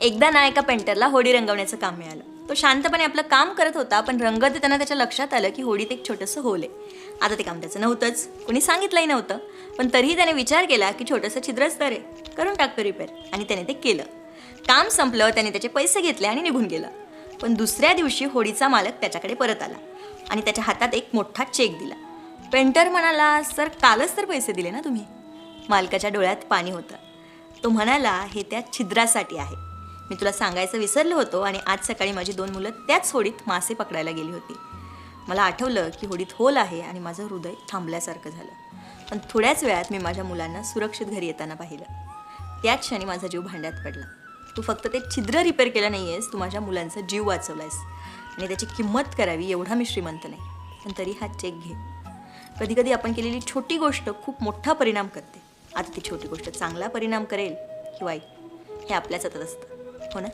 एकदा ना एका पेंटरला होडी रंगवण्याचं काम मिळालं. तो शांतपणे आपलं काम करत होता, पण रंग देताना त्याच्या लक्षात आलं की होडीत एक छोटंसं होल आहे. आता ते काम त्याचं नव्हतंच, कोणी सांगितलंही नव्हतं, पण तरीही त्याने विचार केला की छोटंसं छिद्रच तर आहे, करून टाकतो रिपेअर. आणि त्याने ते केलं. काम संपलं, त्याने त्याचे पैसे घेतले आणि निघून गेला. पण दुसऱ्या दिवशी होडीचा मालक त्याच्याकडे परत आला आणि त्याच्या हातात एक मोठा चेक दिला. पेंटर म्हणाला, सर कालच तर पैसे दिले ना तुम्ही. मालकाच्या डोळ्यात पाणी होतं. तो म्हणाला, हे त्या छिद्रासाठी आहे. मी तुला सांगायचं विसरलो होतो आणि आज सकाळी माझी 2 मुलं त्याच होडीत मासे पकडायला गेली होती. मला आठवलं की होडीत होल आहे आणि माझं हृदय थांबल्यासारखं झालं. पण थोड्याच वेळात मी माझ्या मुलांना सुरक्षित घरी येताना पाहिलं. त्याच क्षणी माझा जीव भांड्यात पडला. तू फक्त ते छिद्र रिपेअर केलं नाही आहेस, तू माझ्या मुलांचा जीव वाचवलायस. आणि त्याची किंमत करावी एवढा मी श्रीमंत नाही, पण तरी हा चेक घे. कधी कधी आपण केलेली छोटी गोष्ट खूप मोठा परिणाम करते. आता ती छोटी गोष्ट चांगला परिणाम करेल की वाईट, हे आपल्याच हातात असतं, हो ना?